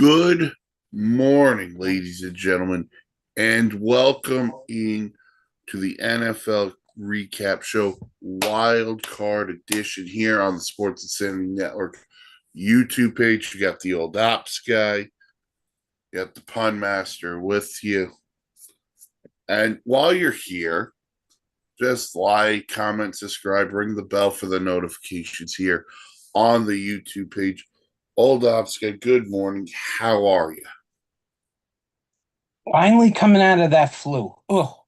Good morning, ladies and gentlemen, and welcome in to the NFL Recap Show Wild Card Edition here on the Sports Insanity Network YouTube page. You got the old ops guy, you got the pun master with you. And while you're here, just like, comment, subscribe, ring the bell for the notifications here on the YouTube page. Old ops guy, good morning. How are you? Finally coming out of that flu. Oh,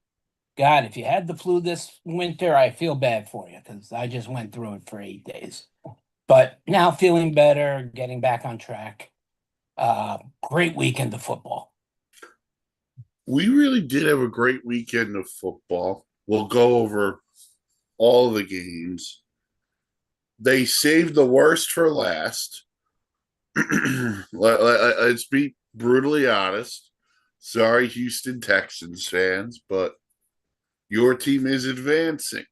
God, if you had the flu this winter, I feel bad for you because I just went through it for 8 days. But now feeling better, getting back on track. Great weekend of football. We really did have a great weekend of football. We'll go over all the games. They saved the worst for last. Let's be brutally honest. Sorry, Houston Texans fans, but your team is advancing.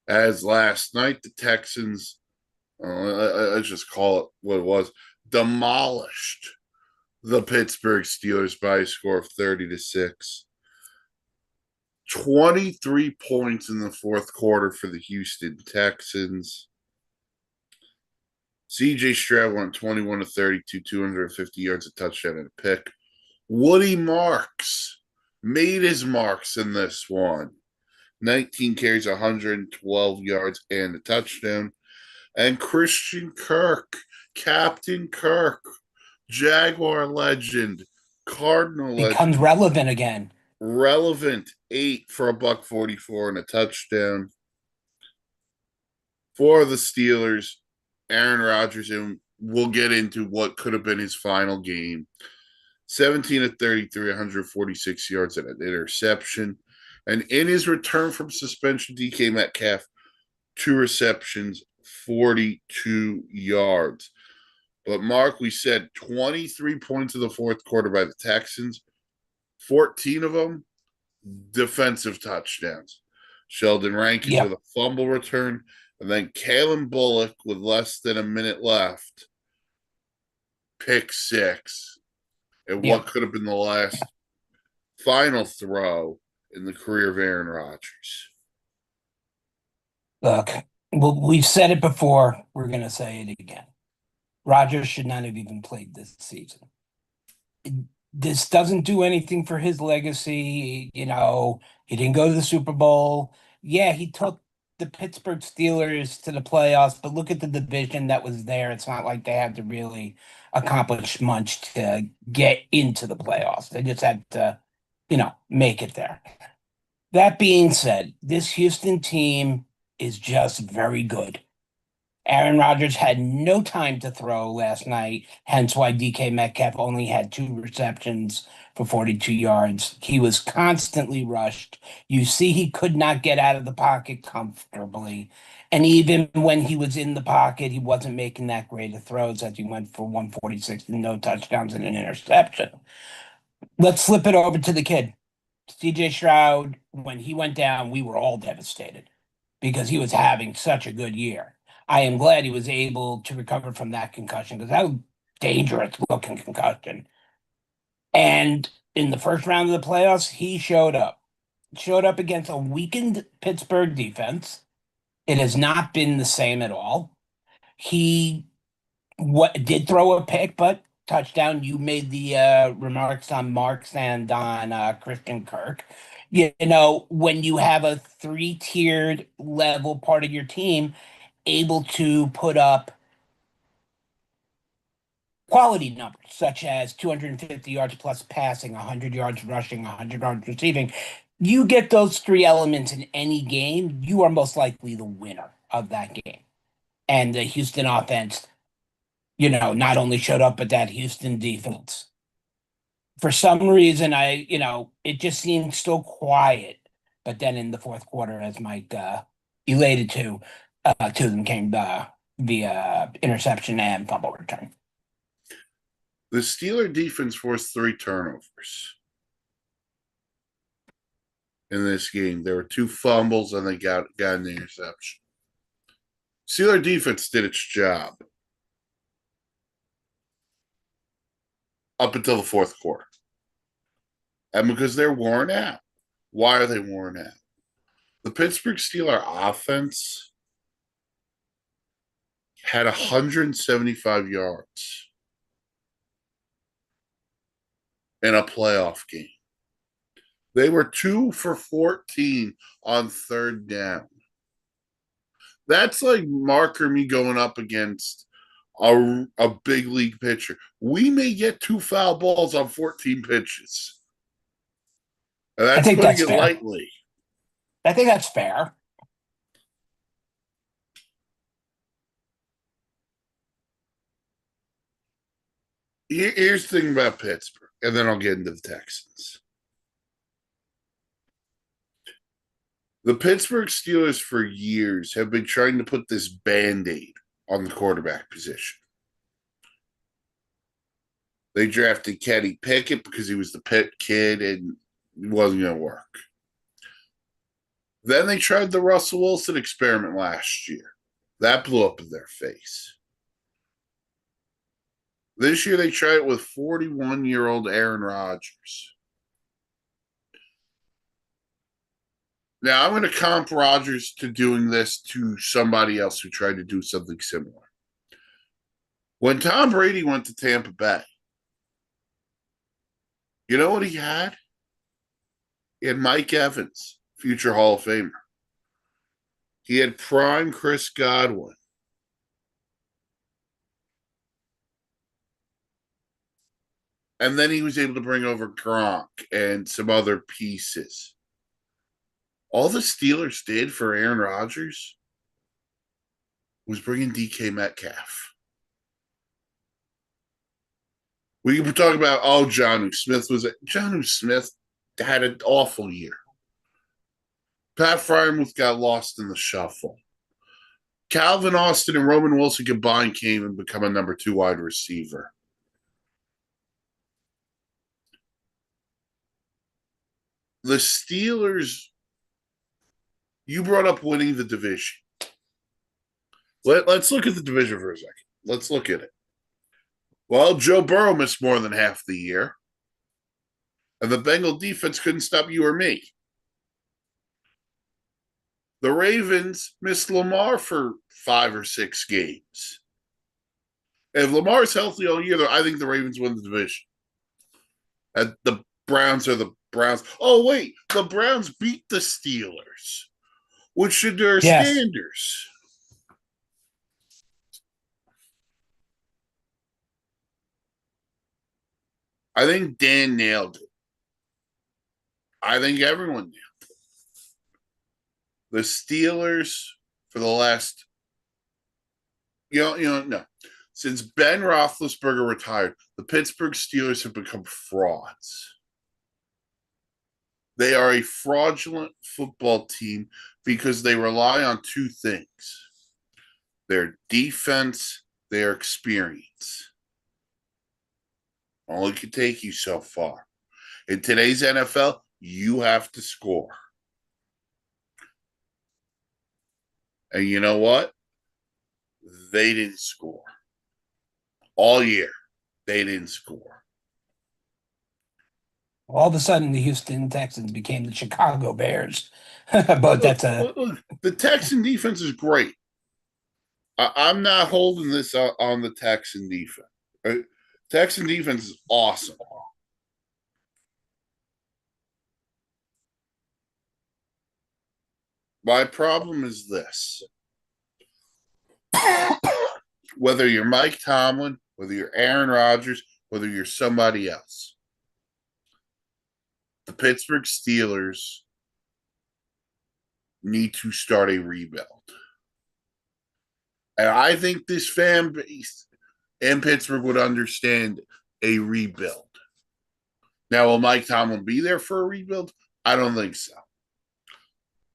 As last night, the Texans, let's just call it what it was, demolished the Pittsburgh Steelers by a score of 30-6. 23 points in the fourth quarter for the Houston Texans. CJ Stroud went 21 to 32, 250 yards, a touchdown, and a pick. Woody Marks made his marks in this one. 19 carries, 112 yards, and a touchdown. And Christian Kirk, Captain Kirk, Jaguar legend, Cardinal legend, Becomes relevant again. relevant, 8 for $144 and a touchdown. For the Steelers, Aaron Rodgers, and we'll get into what could have been his final game. 17 of 33, 146 yards and an interception. And in his return from suspension, DK Metcalf, 2 receptions, 42 yards. But Mark, we said 23 points in the fourth quarter by the Texans, 14 of them defensive touchdowns. Sheldon Rankins with Yep. a fumble return, and then Kalen Bullock with less than a minute left, pick 6. And what Yep. could have been the last final throw in the career of Aaron Rodgers. Look, we've said it before. We're going to say it again. Rodgers should not have even played this season. This doesn't do anything for his legacy. He didn't go to the Super Bowl. Yeah, he took the Pittsburgh Steelers to the playoffs, but look at the division that was there. It's not like they had to really accomplish much to get into the playoffs. They just had to, make it there. That being said, this Houston team is just very good. Aaron Rodgers had no time to throw last night, hence why DK Metcalf only had 2 receptions for 42 yards. He was constantly rushed. You see, he could not get out of the pocket comfortably. And even when he was in the pocket, he wasn't making that great of throws as he went for 146 and no touchdowns and an interception. Let's flip it over to the kid. CJ Stroud, when he went down, we were all devastated because he was having such a good year. I am glad he was able to recover from that concussion because that was dangerous looking concussion. And in the first round of the playoffs, he showed up. Showed up against a weakened Pittsburgh defense. It has not been the same at all. He did throw a pick, but touchdown. You made the remarks on Marks and on Christian Kirk. When you have a three-tiered level part of your team able to put up quality numbers, such as 250 yards plus passing, 100 yards rushing, 100 yards receiving, you get those 3 elements in any game, you are most likely the winner of that game. And the Houston offense, not only showed up, but that Houston defense. For some reason, it just seemed so quiet. But then in the fourth quarter, as Mike elated to them came the interception and fumble return. The Steeler defense forced 3 turnovers in this game. There were 2 fumbles and they got an interception. Steeler defense did its job. up until the fourth quarter. And because they're worn out. Why are they worn out? The Pittsburgh Steelers offense had 175 yards in a playoff game. They were 2 for 14 on third down. That's like Mark or me going up against a big league pitcher. We may get 2 foul balls on 14 pitches. And I that's think putting that's it fair. lightly. I think that's fair. Here's the thing about Pittsburgh, and then I'll get into the Texans. The Pittsburgh Steelers for years have been trying to put this Band-Aid on the quarterback position. They drafted Kenny Pickett because he was the Pitt kid and it wasn't going to work. Then they tried the Russell Wilson experiment last year. That blew up in their face. This year they tried it with 41-year-old Aaron Rodgers. Now I'm going to comp Rodgers to doing this to somebody else who tried to do something similar. When Tom Brady went to Tampa Bay, you know what he had? He had Mike Evans, future Hall of Famer. He had prime Chris Godwin. And then he was able to bring over Gronk and some other pieces. All the Steelers did for Aaron Rodgers was bringing DK Metcalf. We can talk about, Jonnu Smith had an awful year. Pat Fryermuth got lost in the shuffle. Calvin Austin and Roman Wilson combined came and become a number 2 wide receiver. The Steelers, you brought up winning the division. Let's look at the division for a second. Let's look at it. Well, Joe Burrow missed more than half the year. And the Bengal defense couldn't stop you or me. The Ravens missed Lamar for 5 or 6 games. If Lamar's healthy all year, I think the Ravens win the division. And the Browns are the Browns. Oh, wait. The Browns beat the Steelers, which should their standards. I think Dan nailed it. I think everyone nailed it. The Steelers for the last, no. Since Ben Roethlisberger retired, the Pittsburgh Steelers have become frauds. They are a fraudulent football team because they rely on 2 things: their defense, their experience. Only can take you so far. In today's NFL, you have to score. And you know what? They didn't score. All year, they didn't score. All of a sudden, the Houston Texans became the Chicago Bears. But look, the Texan defense is great. I'm not holding this on the Texan defense. Texan defense is awesome. My problem is this. Whether you're Mike Tomlin, whether you're Aaron Rodgers, whether you're somebody else, the Pittsburgh Steelers need to start a rebuild. And I think this fan base in Pittsburgh would understand a rebuild. Now, will Mike Tomlin be there for a rebuild? I don't think so.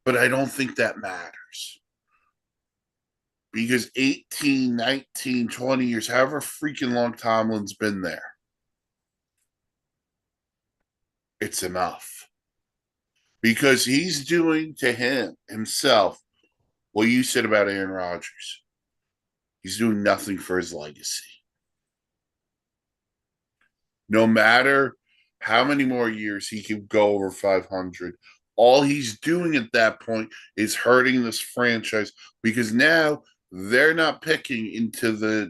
But I don't think that matters. Because 18, 19, 20 years, however freaking long Tomlin's been there, it's enough. Because he's doing to himself what you said about Aaron Rodgers. He's doing nothing for his legacy. No matter how many more years he can go over 500, all he's doing at that point is hurting this franchise because now they're not picking into the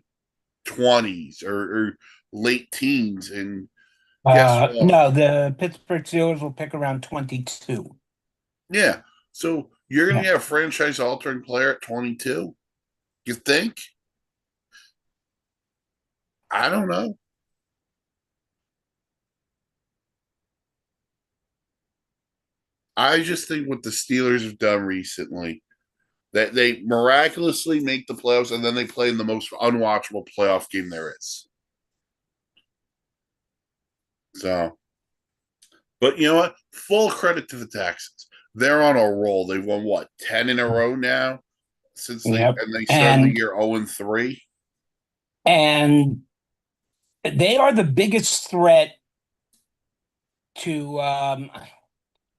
20s or late teens. And guess what? No, the Pittsburgh Steelers will pick around 22. Yeah. So you're going Yeah. to get a franchise altering player at 22? You think? I don't know. I just think what the Steelers have done recently, that they miraculously make the playoffs and then they play in the most unwatchable playoff game there is. So, but you know what? Full credit to the Texans. They're on a roll. They've won what, 10 in a row now since Yep. they started the And year 0 and 3. and they are the biggest threat to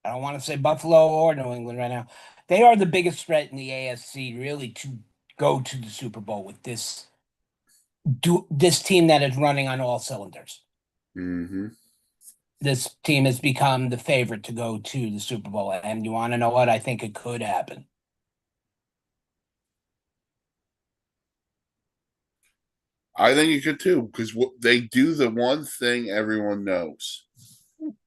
I don't want to say Buffalo or New England right now. They are the biggest threat in the AFC really to go to the Super Bowl with this team that is running on all cylinders. Mm-hmm. This team has become the favorite to go to the Super Bowl. And you want to know what? I think it could happen. I think you could too, because they do the one thing everyone knows.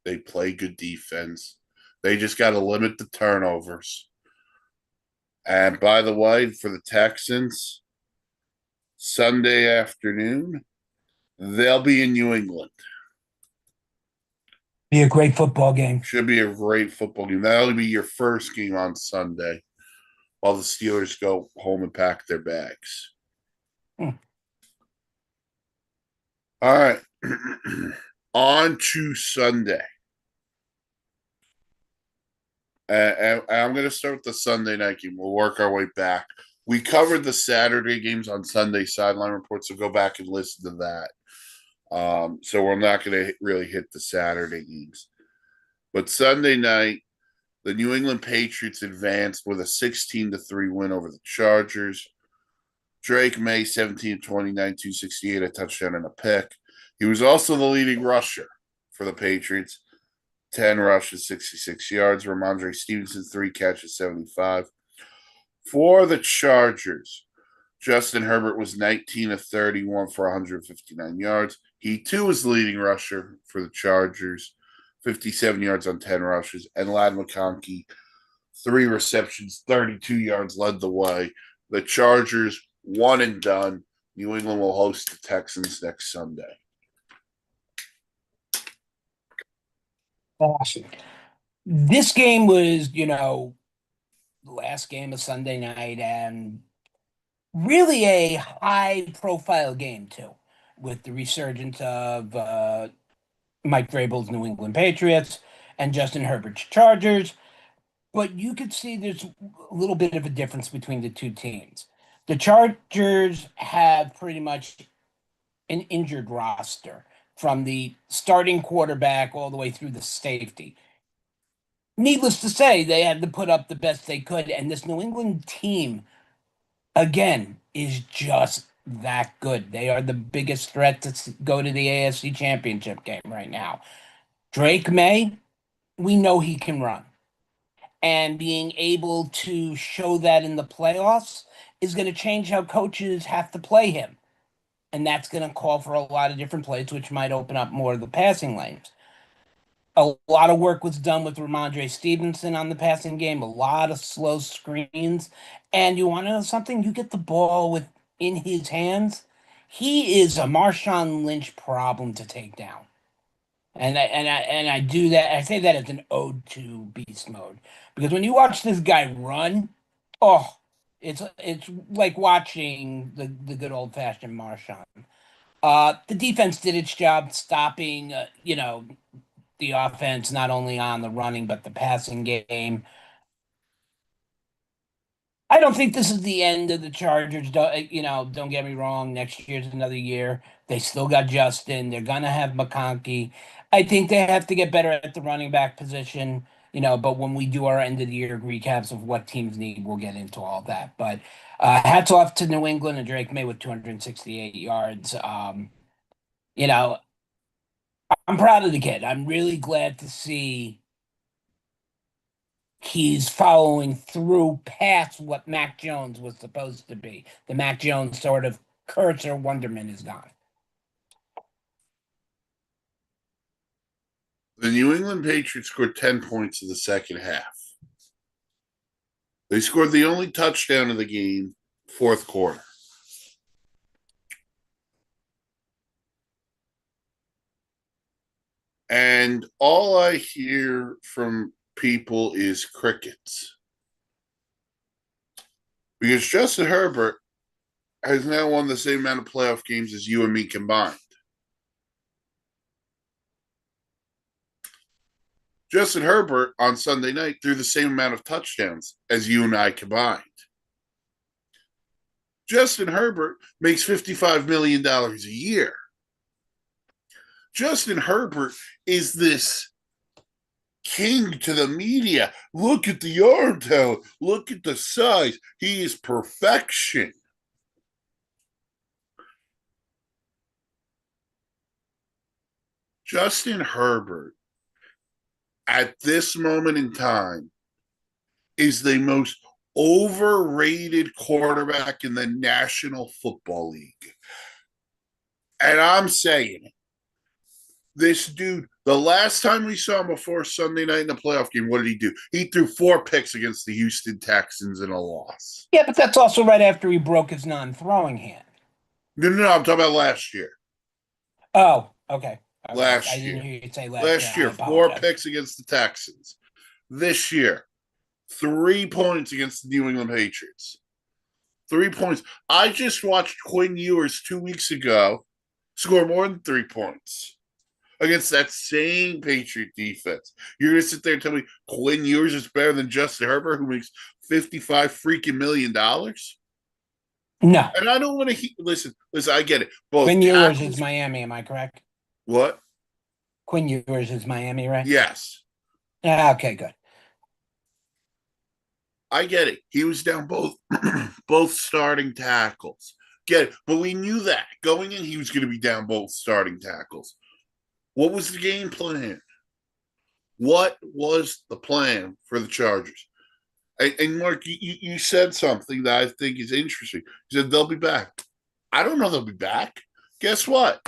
They play good defense. They just got to limit the turnovers. And by the way, for the Texans, Sunday afternoon, they'll be in New England. Be a great football game. Should be a great football game. That'll be your first game on Sunday while the Steelers go home and pack their bags. Hmm. All right. On to Sunday. And I'm going to start with the Sunday night game. We'll work our way back. We covered the Saturday games on Sunday sideline reports, so go back and listen to that. So we're not going to really hit the Saturday games. But Sunday night, the New England Patriots advanced with a 16-3 win over the Chargers. Drake May, 17 29, 268, a touchdown and a pick. He was also the leading rusher for the Patriots. 10 rushes, 66 yards. Ramondre Stevenson, 3 catches, 75. For the Chargers, Justin Herbert was 19 of 31 for 159 yards. He too was the leading rusher for the Chargers, 57 yards on 10 rushes. And Ladd McConkey, 3 receptions, 32 yards, led the way. The Chargers, one and done. New England will host the Texans next Sunday. Awesome. This game was, the last game of Sunday night and really a high profile game too, with the resurgence of Mike Vrabel's New England Patriots and Justin Herbert's Chargers. But you could see there's a little bit of a difference between the two teams. The Chargers have pretty much an injured roster from the starting quarterback all the way through the safety. Needless to say, they had to put up the best they could, and this New England team, again, is just that good. They are the biggest threat to go to the AFC Championship game right now. Drake May, we know he can run. And being able to show that in the playoffs is going to change how coaches have to play him. And that's going to call for a lot of different plays, which might open up more of the passing lanes. A lot of work was done with Ramondre Stevenson on the passing game, a lot of slow screens. And you want to know something? You get the ball with in his hands. He is a Marshawn Lynch problem to take down. And I do that. I say that as an ode to beast mode because when you watch this guy run, oh, it's like watching the good old fashioned Marshawn. The defense did its job stopping, the offense not only on the running but the passing game. I don't think this is the end of the Chargers. Don't get me wrong. Next year's another year. They still got Justin. They're gonna have McConkey. I think they have to get better at the running back position. But when we do our end of the year recaps of what teams need, we'll get into all that. But hats off to New England and Drake May with 268 yards. You know, I'm proud of the kid. I'm really glad to see he's following through past what Mac Jones was supposed to be. The Mac Jones sort of curse or wonderment is gone. The New England Patriots scored 10 points in the second half. They scored the only touchdown of the game, fourth quarter. And all I hear from people is crickets. Because Justin Herbert has now won the same amount of playoff games as you and me combined. Justin Herbert on Sunday night threw the same amount of touchdowns as you and I combined. Justin Herbert makes $55 million a year. Justin Herbert is this king to the media. Look at the arm talent. Look at the size. He is perfection. Justin Herbert, at this moment in time, is the most overrated quarterback in the National Football League. And I'm saying, this dude, the last time we saw him before Sunday night in the playoff game, what did he do? He threw 4 picks against the Houston Texans in a loss. Yeah, but that's also right after he broke his non-throwing hand. No, I'm talking about last year. Oh, okay. All right. I Last didn't year. hear you say Last year, 4 picks against the Texans. This year, 3 points against the New England Patriots. 3 points. I just watched Quinn Ewers 2 weeks ago score more than 3 points against that same Patriot defense. You're going to sit there and tell me Quinn Ewers is better than Justin Herbert, who makes $55 million? No. And I don't want to listen, I get it. Both Quinn Ewers tackles, is Miami, am I correct? what? Quinn Ewers is Miami, right? Yes. Okay, good. I get it. He was down both starting tackles. Get it. But we knew that. Going in, he was going to be down both starting tackles. What was the game plan? What was the plan for the Chargers? And Mark, you said something that I think is interesting. You said they'll be back. I don't know they'll be back. Guess what?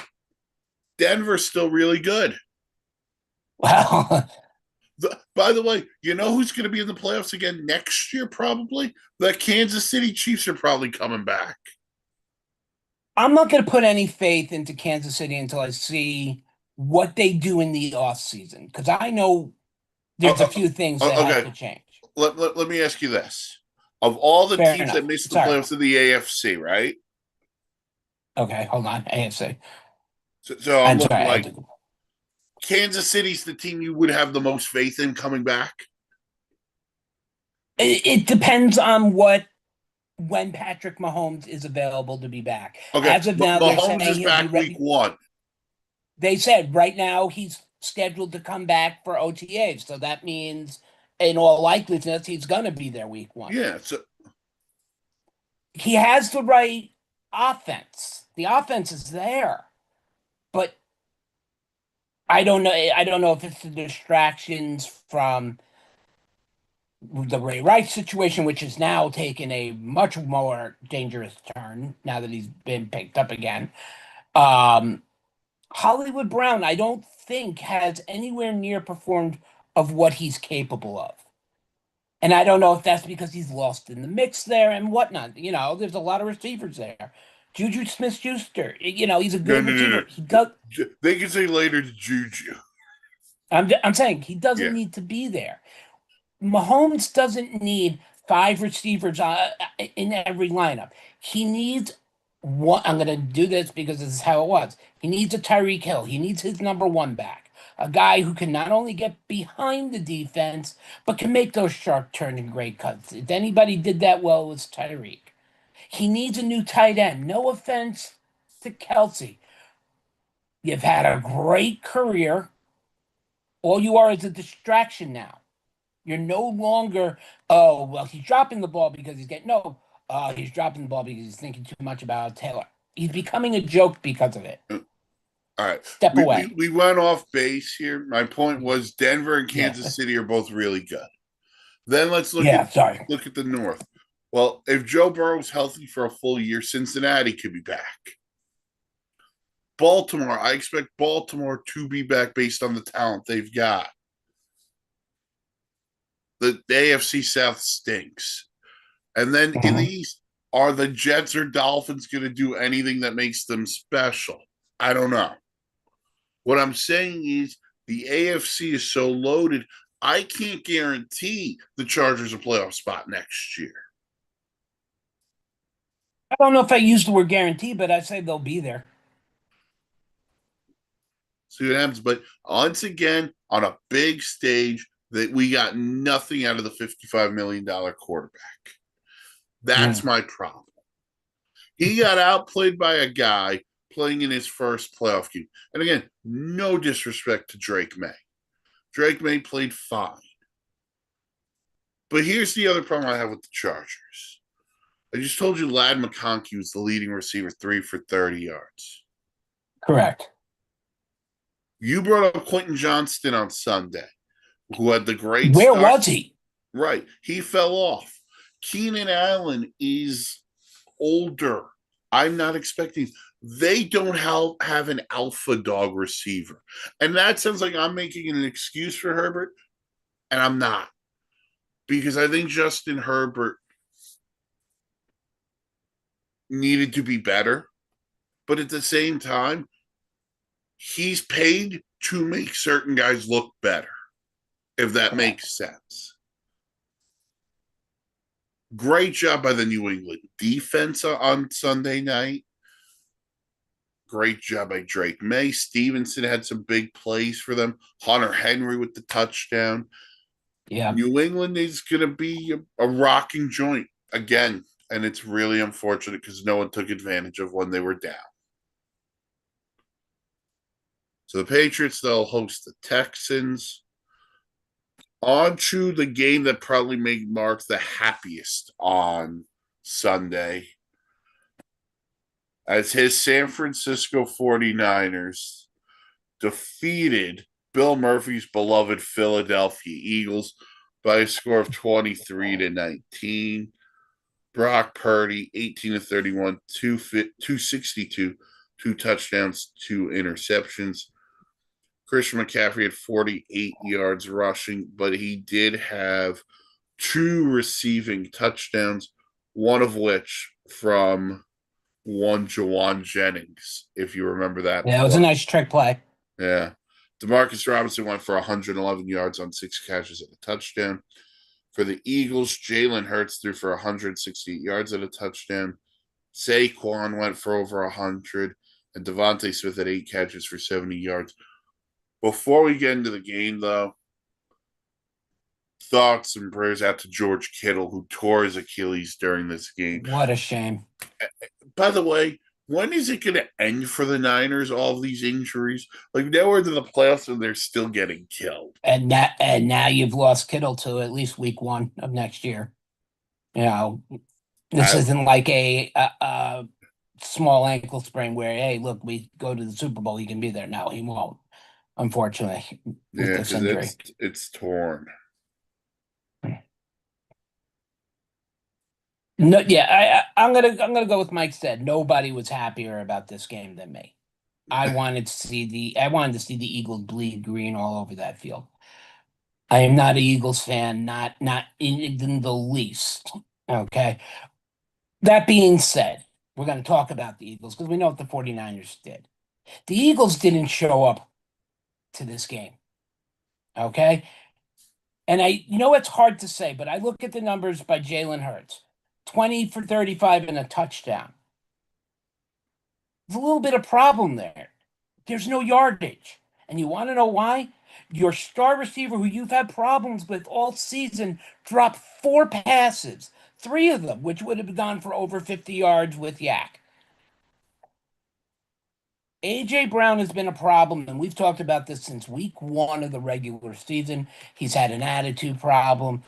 Denver's still really good. Well, By the way, you know who's going to be in the playoffs again next year, probably? The Kansas City Chiefs are probably coming back. I'm not going to put any faith into Kansas City until I see what they do in the off season, because I know there's a few things that have Okay, to change. let me ask you this. Of all the Fair teams that enough. missed the Sorry. playoffs in the AFC, right? Okay, hold on. AFC. So I'm I'm looking sorry. like Kansas City's the team you would have the most faith in coming back. It depends on when Patrick Mahomes is available to be back. Okay, As of now, they're Mahomes saying is he'll be back week ready. 1. They said right now he's scheduled to come back for OTAs, so that means, in all likeliness, he's going to be there week 1. Yeah, so He has the right offense. The offense is there, but I don't know. I don't know if it's the distractions from the Ray Rice situation, which has now taken a much more dangerous turn now that he's been picked up again. Um, Hollywood Brown, I don't think has anywhere near performed of what he's capable of. And I don't know if that's because he's lost in the mix there and whatnot. There's a lot of receivers there. Juju Smith-Schuster, he's a no, good no, no, receiver. no. He does. They can say later to Juju. I'm saying he doesn't Yeah. need to be there. Mahomes doesn't need 5 receivers in every lineup. He needs one. I'm going to do this because this is how it was. He needs a Tyreek Hill. He needs his number 1 back. A guy who can not only get behind the defense, but can make those sharp turn and great cuts. If anybody did that well, it was Tyreek. He needs a new tight end. No offense to Kelsey. You've had a great career. All you are is a distraction now. You're no longer, oh, well, he's dropping the ball because he's getting, no, he's dropping the ball because he's thinking too much about Taylor. He's becoming a joke because of it. All right. Step We, we away. we went off base here. My point was Denver and Yeah. Kansas City are both really good. Then let's Yeah. Sorry. look at the North. Well, if Joe Burrow's healthy for a full year, Cincinnati could be back. Baltimore, I expect Baltimore to be back based on the talent they've got. The AFC South stinks. And then in the Mhm. East, are the Jets or Dolphins going to do anything that makes them special? I don't know. What I'm saying is the AFC is so loaded, I can't guarantee the Chargers a playoff spot next year. I don't know if I use the word guarantee, but I say they'll be there. See what happens. But once again, on a big stage, that we got nothing out of the $55 million quarterback. That's Mm. my problem. He got outplayed by a guy playing in his first playoff game. And again, no disrespect to Drake May. Drake May played fine. But here's the other problem I have with the Chargers. I just told you Lad McConkey was the leading receiver, 3 for 30 yards. Correct. You brought up Quentin Johnston on Sunday, who had the great Where start. was he? Right. He fell off. Keenan Allen is older. I'm not expecting. They don't have an alpha dog receiver. And that sounds like I'm making an excuse for Herbert, and I'm not. Because I think Justin Herbert needed to be better. But at the same time, he's paid to make certain guys look better, if that Correct. makes sense. Great job by the New England defense on Sunday night. Great job by Drake May. Stevenson had some big plays for them. Hunter Henry with the touchdown. Yeah. New England is going to be a rocking joint again. And it's really unfortunate because no one took advantage of when they were down. So the Patriots, they'll host the Texans. On to the game that probably made Mark the happiest on Sunday, as his San Francisco 49ers defeated Bill Murphy's beloved Philadelphia Eagles by a score of 23-19. Brock Purdy, 18-31, 262, 2 touchdowns, 2 interceptions. Christian McCaffrey had 48 yards rushing, but he did have 2 receiving touchdowns, one of which from one Jawan Jennings, if you remember that Yeah, it was a play. nice trick play. Yeah. Demarcus Robinson went for 111 yards on 6 catches and a touchdown. For the Eagles, Jalen Hurts threw for 168 yards and a touchdown. Saquon went for over 100, and Devontae Smith had 8 catches for 70 yards. Before we get into the game, though, thoughts and prayers out to George Kittle, who tore his Achilles during this game. What a shame. By the way, when is it going to end for the Niners, all of these injuries? Like, now we're to the playoffs and they're still getting killed. And now you've lost Kittle to at least week 1 of next year. You know, this I, isn't like a small ankle sprain where, hey, look, we go to the Super Bowl, he can be there. No, he won't, unfortunately, with yeah, this because injury. it's torn. No, yeah, I'm gonna go with Mike said. Nobody was happier about this game than me. I wanted to see the Eagles bleed green all over that field. I am not an Eagles fan, not in the least. Okay. That being said, we're going to talk about the Eagles because we know what the 49ers did. The Eagles didn't show up to this game. Okay. And it's hard to say, but I look at the numbers by Jalen Hurts, 20 for 35 and a touchdown. There's a little bit of problem there. There's no yardage. And you want to know why? Your star receiver, who you've had problems with all season, dropped 4 passes, 3 of them, which would have gone for over 50 yards with Yak. AJ Brown has been a problem, and we've talked about this since week 1 of the regular season. He's had an attitude problem,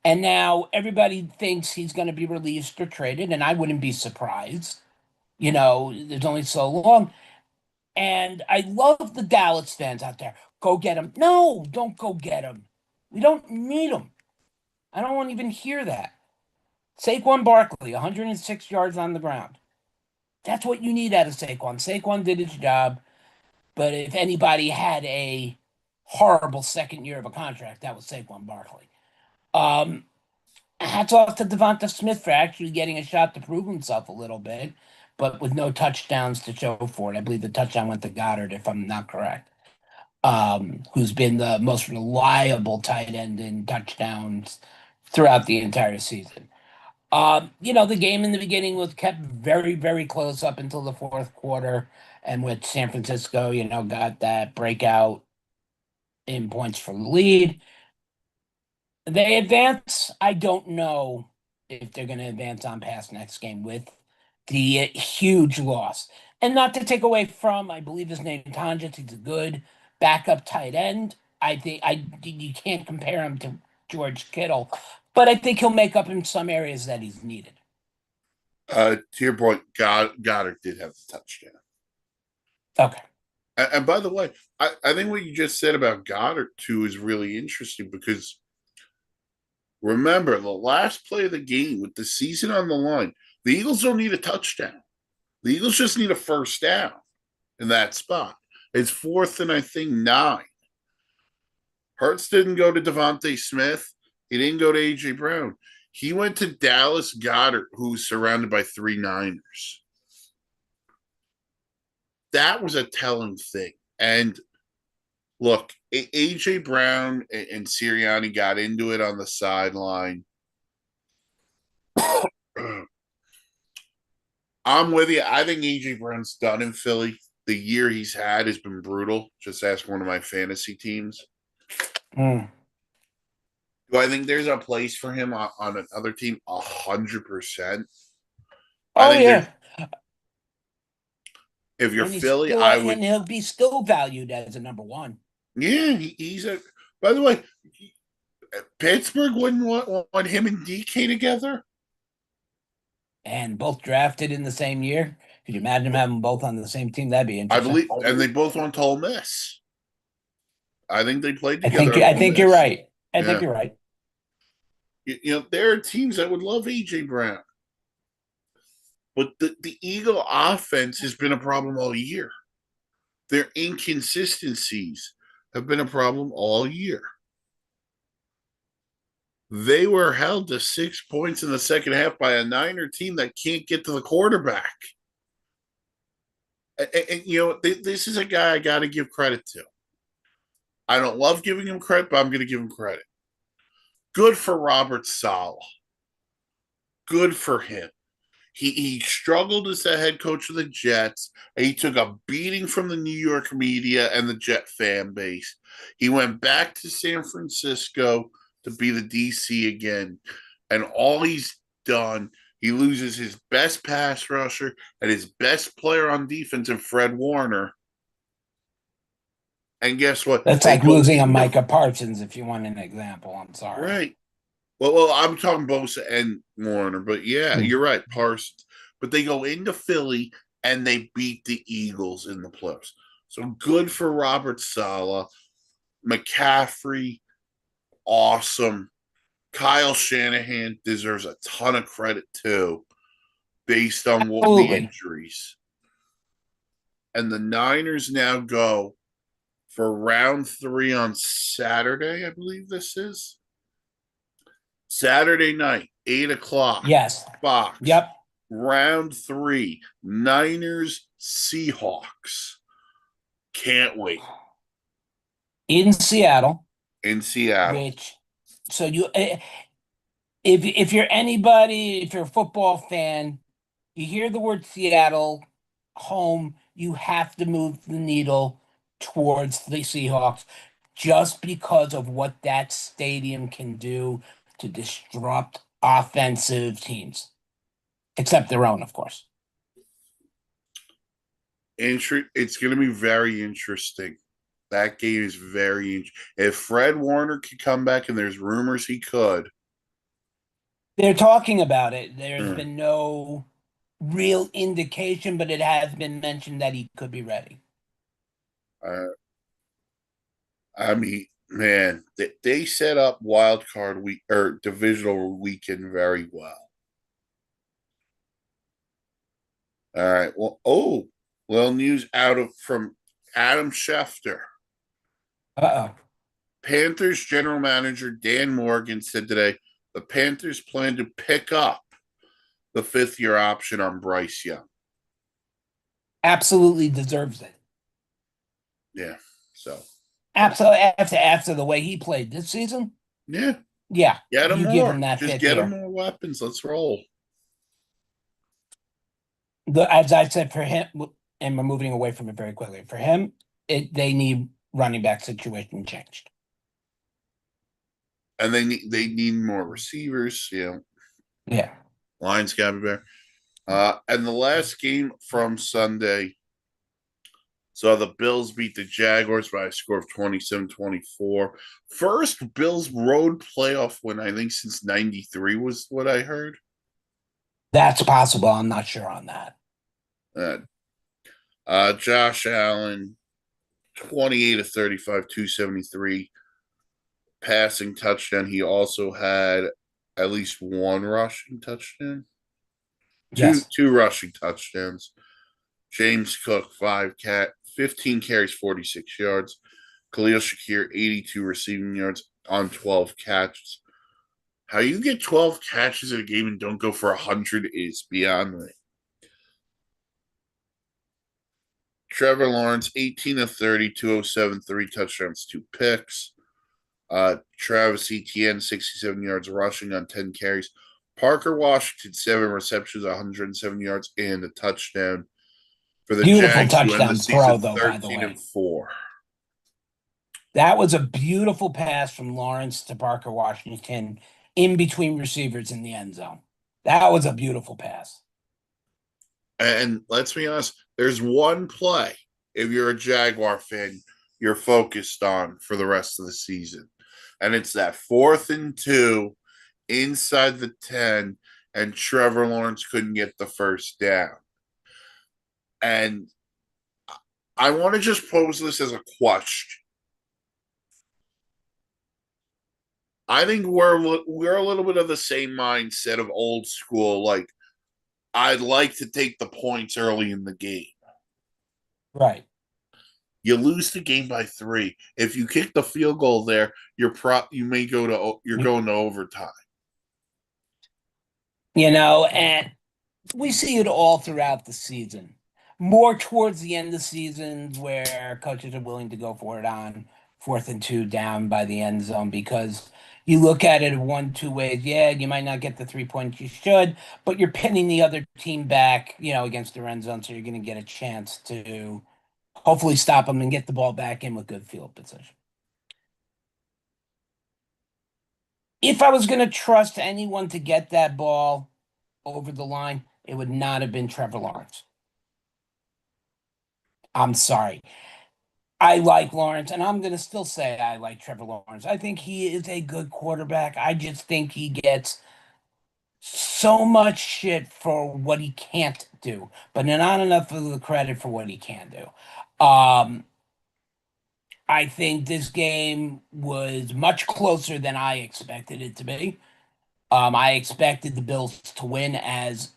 and now everybody thinks he's going to be released or traded, and I wouldn't be surprised. There's only so long. And I love the Dallas fans out there. Go get him. No, don't go get him. We don't need him. I don't want to even hear that. Saquon Barkley, 106 yards on the ground. That's what you need out of Saquon. Saquon did his job, but if anybody had a horrible second year of a contract, that was Saquon Barkley. Um, Hats off to Devonta Smith for actually getting a shot to prove himself a little bit, but with no touchdowns to show for it. I believe the touchdown went to Goddard, if I'm not correct. Who's been the most reliable tight end in touchdowns throughout the entire season. The game in the beginning was kept very, very close up until the fourth quarter, and with San Francisco, got that breakout in points for the lead. They advance. I don't know if they're going to advance on past next game with the huge loss. And not to take away from, I believe his name Tonjes. He's a good backup tight end. I think you can't compare him to George Kittle, but I think he'll make up in some areas that he's needed. To your point, Goddard did have the touchdown. Okay. And by the way, I think what you just said about Goddard too is really interesting because remember the last play of the game with the season on the line, the Eagles don't need a touchdown. The Eagles just need a first down in that spot. It's fourth and I think 9. Hurts didn't go to Devontae Smith. He didn't go to A.J. Brown. He went to Dallas Goedert, who's surrounded by 3 Niners. That was a telling thing. And look, A.J. Brown and Sirianni got into it on the sideline. I'm with you. I think A.J. Brown's done in Philly. The year he's had has been brutal. Just ask one of my fantasy teams. Mm. Do I think there's a place for him on another team? 100%. I Oh think there's. yeah, If you're and he's Philly, still I would. and he'll be still valued as a number one. Yeah, he's a. By the way, Pittsburgh wouldn't want him and DK together. And both drafted in the same year. Could you imagine having them both on the same team? That'd be I interesting. believe, and they both went to Ole Miss. I think they played I together think at I Ole think you're Miss. right. I think Yeah, you're right. there are teams that would love AJ Brown, but the Eagle offense has been a problem all year. Their inconsistencies have been a problem all year. They were held to 6 points in the second half by a Niner team that can't get to the quarterback. And this is a guy I got to give credit to. I don't love giving him credit, but I'm going to give him credit. Good for Robert Saleh. Good for him. He struggled as the head coach of the Jets. And he took a beating from the New York media and the Jet fan base. He went back to San Francisco to be the DC again. And all he's done, he loses his best pass rusher and his best player on defense in Fred Warner. And guess what? That's They like go losing a into Micah Parsons, if you want an example. I'm sorry. right. Well, I'm talking Bosa and Warner, but yeah, Hmm. you're right, Parsons. But they go into Philly and they beat the Eagles in the playoffs. So good for Robert Saleh. McCaffrey, awesome. Kyle Shanahan deserves a ton of credit too, based on what the Absolutely. injuries. And the Niners now go for round 3 on Saturday, I believe this is. Saturday night, 8 o'clock, Yes. Fox. Yep. Round 3, Niners Seahawks. Can't wait. In Seattle, In Seattle. which so you if you're anybody, if you're a football fan, you hear the word Seattle home, you have to move the needle towards the Seahawks just because of what that stadium can do to disrupt offensive teams, except their own, of course. It's going to be very interesting. That game is very. If Fred Warner could come back, and there's rumors he could. They're talking about it. There's Hmm. been no real indication, but it has been mentioned that he could be ready. Uh, I mean, man, they set up wild card week or divisional weekend very well. All right. Well, news out of from Adam Schefter. Uh-oh. Panthers general manager Dan Morgan said today the Panthers plan to pick up the fifth-year option on Bryce Young. Absolutely deserves it. Yeah. So Absolutely. After the way he played this season, yeah, yeah, get him you give him more. that Just fifth get him year. more weapons. Let's roll. As I said, for him, and we're moving away from it very quickly. For him, they need running back situation changed. And they need more receivers. Yeah. Lions got to be better. And the last game from Sunday, so the Bills beat the Jaguars by a score of 27-24. First Bills road playoff win, I think, since 93 was what I heard. That's possible. I'm not sure on that. Uh, Josh Allen, 28 of 35, 273 passing touchdown. He also had at least one rushing touchdown. Two Yes. two rushing touchdowns. James Cook, 15 carries, 46 yards. Khalil Shakir, 82 receiving yards on 12 catches. How you get 12 catches in a game and don't go for 100 is beyond me. Trevor Lawrence, 18 of 30, 207, 3 touchdowns, 2 picks. Travis Etienne, 67 yards rushing on 10 carries. Parker Washington, 7 receptions, 107 yards, and a touchdown for the Beautiful Jags, who end the touchdown throw, season though, by the 13 way. and 4. That was a beautiful pass from Lawrence to Parker Washington in between receivers in the end zone. That was a beautiful pass. And let's be honest, there's one play, if you're a Jaguar fan, you're focused on for the rest of the season. And it's that 4th and 2 inside the 10, and Trevor Lawrence couldn't get the first down. And I want to just pose this as a question. I think we're a little bit of the same mindset of old school. Like, I'd like to take the points early in the game. Right. You lose the game by 3. If you kick the field goal there, you're going to overtime. And we see it all throughout the season. More towards the end of the season where coaches are willing to go for it on 4th and 2 down by the end zone because you look at it one, two ways. Yeah, you might not get the 3 points you should, but you're pinning the other team back, against the end zone, so you're going to get a chance to hopefully stop them and get the ball back in with good field position. If I was going to trust anyone to get that ball over the line, it would not have been Trevor Lawrence. I'm sorry. I like Lawrence, and I'm going to still say I like Trevor Lawrence. I think he is a good quarterback. I just think he gets so much shit for what he can't do, but not enough of the credit for what he can do. I think this game was much closer than I expected it to be. I expected the Bills to win, as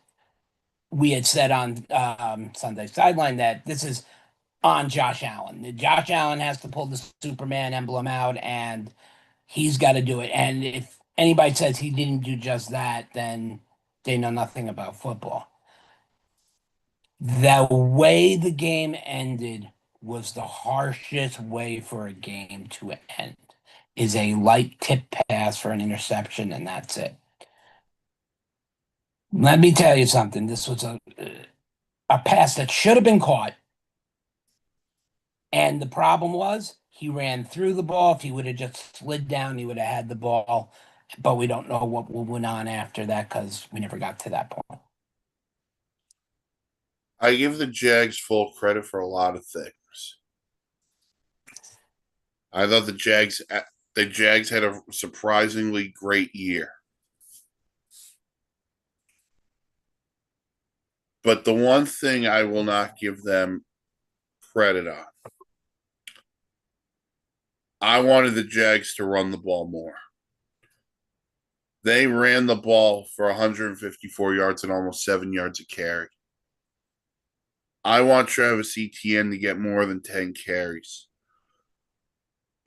we had said on Sunday Sideline, that this is on Josh Allen. Josh Allen has to pull the Superman emblem out, and he's got to do it. And if anybody says he didn't do just that, then they know nothing about football. The way the game ended was the harshest way for a game to end. Is a light tip pass for an interception, and that's it. Let me tell you something. This was a pass that should have been caught. And the problem was he ran through the ball. If he would have just slid down, he would have had the ball. But we don't know what went on after that because we never got to that point. I give the Jags full credit for a lot of things. I thought the Jags had a surprisingly great year. But the one thing I will not give them credit on I wanted the Jags to run the ball more. They ran the ball for 154 yards and almost 7 yards a carry. I want Travis Etienne to get more than 10 carries.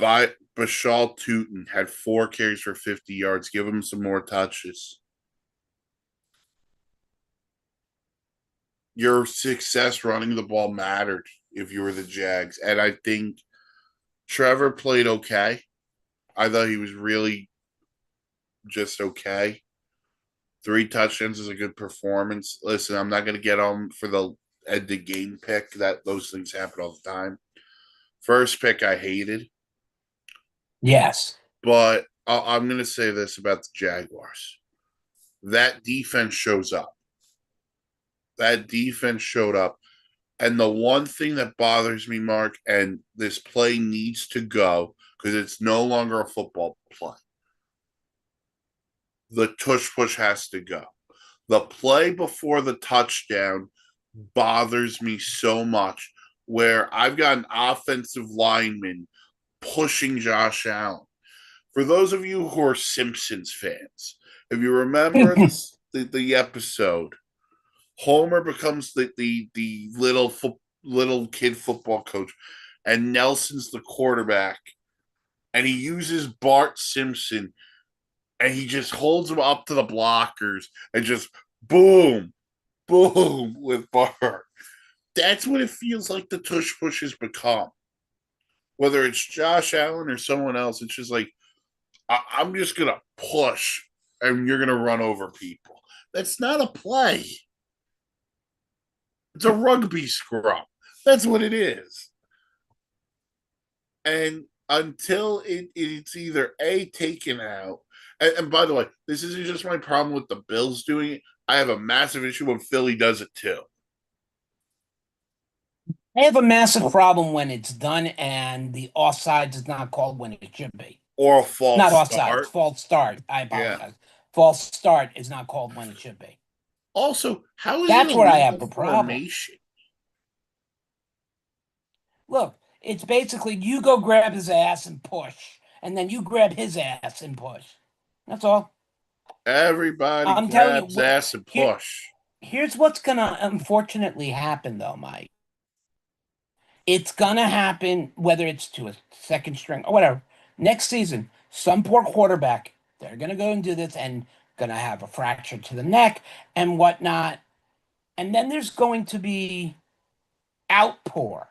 Bashal Tootin had 4 carries for 50 yards. Give him some more touches. Your success running the ball mattered if you were the Jags. And I think Trevor played okay. I thought he was really just okay. 3 touchdowns is a good performance. Listen, I'm not going to get on for the end the game pick. That those things happen all the time. First pick I hated, Yes. but I'm going to say this about the Jaguars. That defense shows up. That defense showed up. And the one thing that bothers me, Mark, and this play needs to go because it's no longer a football play. The tush push has to go. The play before the touchdown bothers me so much where I've got an offensive lineman pushing Josh Allen. For those of you who are Simpsons fans, if you remember the episode, Homer becomes the little kid football coach, and Nelson's the quarterback, and he uses Bart Simpson, and he just holds him up to the blockers and just boom, boom with Bart. That's what it feels like the tush push has become. Whether it's Josh Allen or someone else, it's just like I'm just gonna push, and you're gonna run over people. That's not a play. It's a rugby scrum. That's what it is. And until it's either A, taken out, and by the way, this isn't just my problem with the Bills doing it. I have a massive issue when Philly does it too. I have a massive problem when it's done and the offsides is not called when it should be. Or a false Not offsides, start. false start. I Yeah. apologize. False start is not called when it should be. Also, how is it That's a where I have legal the problem. formation? Look, it's basically you go grab his ass and push, and then you grab his ass and push. That's all. Everybody I'm telling you, grabs ass and here, push. here's what's gonna unfortunately happen though, Mike. It's gonna happen whether it's to a second string or whatever. Next season, some poor quarterback, they're gonna go and do this and gonna have a fracture to the neck and whatnot. And then there's going to be outpour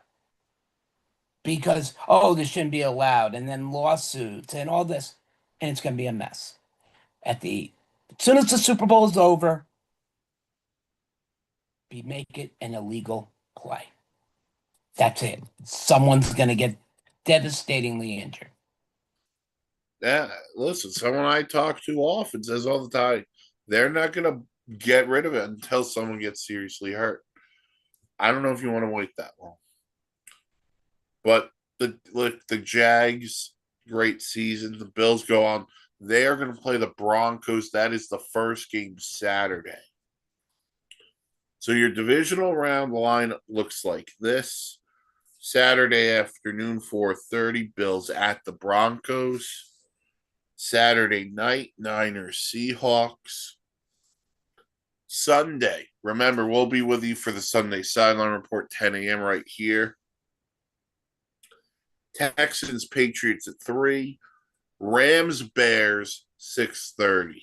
because, oh, this shouldn't be allowed, and then lawsuits and all this, and it's gonna be a mess. As soon as the Super Bowl is over, we make it an illegal play. That's it. Someone's gonna get devastatingly injured. Yeah, listen, someone I talk to often says all the time, they're not going to get rid of it until someone gets seriously hurt. I don't know if you want to wait that long. But the Jags, great season. The Bills go on. They are going to play the Broncos. That is the first game Saturday. So your divisional round line looks like this. Saturday afternoon, 4:30, Bills at the Broncos. Saturday night, Niners, Seahawks. Sunday, remember, we'll be with you for the Sunday sideline report, 10 a.m. right here. Texans, Patriots at 3. Rams, Bears, 6:30.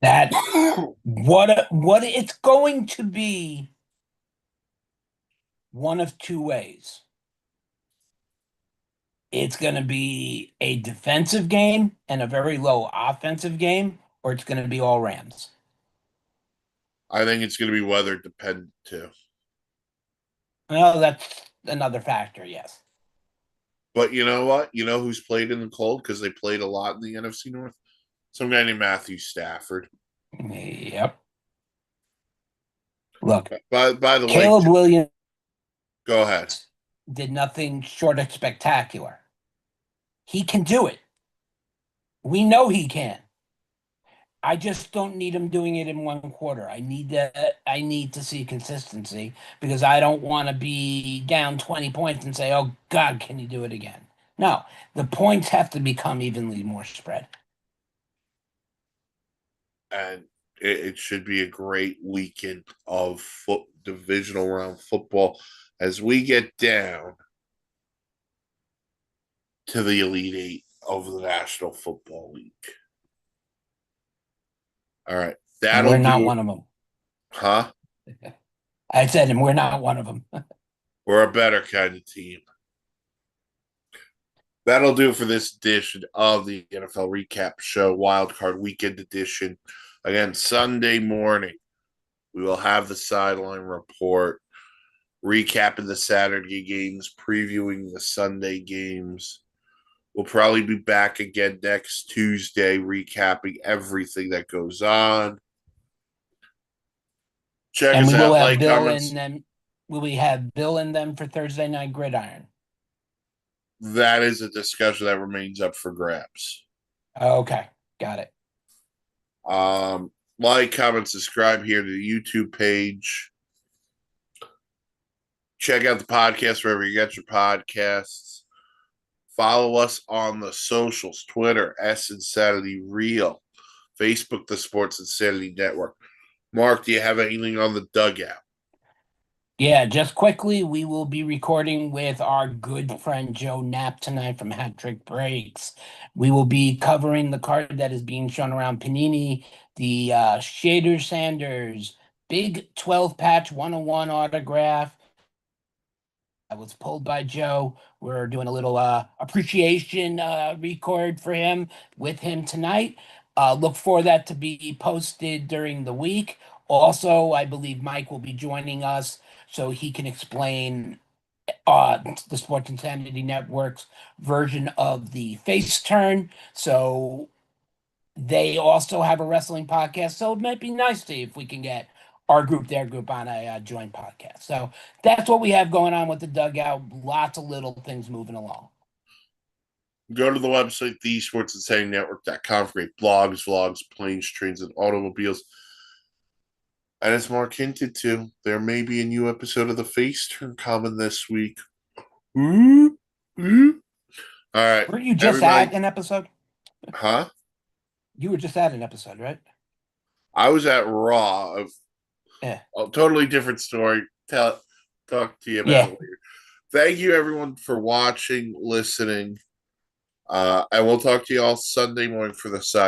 That what it's going to be one of two ways. It's going to be a defensive game and a very low offensive game, or it's going to be all Rams. I think it's going to be weather dependent too. Well, that's another factor, yes. But you know what? You know who's played in the cold because they played a lot in the NFC North? Some guy named Matthew Stafford. Yep. Look, By the way, Caleb Williams go ahead. did nothing short of spectacular. He can do it. We know he can. I just don't need him doing it in one quarter. I need to see consistency because I don't want to be down 20 points and say, "Oh God, can you do it again?" No, the points have to become evenly more spread. And it should be a great weekend of divisional round football as we get down to the Elite Eight of the National Football League. All right, And that'll we're not do it. one of them. Huh? I said, and we're not one of them. We're a better kind of team. That'll do it for this edition of the NFL Recap Show, Wildcard Weekend Edition. Again, Sunday morning, we will have the sideline report, recapping the Saturday games, previewing the Sunday games. We'll probably be back again next Tuesday, recapping everything that goes on. Check And us we will out, have like, Bill comments. and them. Will we have Bill and them for Thursday Night Gridiron? That is a discussion that remains up for grabs. Okay, got it. Like, comment, subscribe here to the YouTube page. Check out the podcast wherever you get your podcasts. Follow us on the socials, Twitter, S Insanity Real, Facebook, the Sports Insanity Network. Mark, do you have anything on the dugout? Yeah, just quickly, we will be recording with our good friend Joe Knapp tonight from Hat Trick Breaks. We will be covering the card that is being shown around Panini, the Shader Sanders Big 12 patch 101 autograph. I was pulled by Joe. We're doing a little appreciation record for him with him tonight. Look for that to be posted during the week. Also, I believe Mike will be joining us so he can explain the Sports Insanity Network's version of the face turn. So they also have a wrestling podcast. So it might be nice to see if we can get our group, their group on a joint podcast. So that's what we have going on with the dugout. Lots of little things moving along. Go to the website, thesportsinsanitynetwork.com for great blogs, vlogs, planes, trains, and automobiles. And as Mark hinted to, there may be a new episode of the Face Turn coming this week. Ooh, ooh. All right, Were you just everybody. at an episode? Huh? You were just at an episode, right? I was at Raw of Yeah. a totally different story. Talk to you about Yeah. it later. Thank you, everyone, for watching, listening. And we'll talk to you all Sunday morning for the side.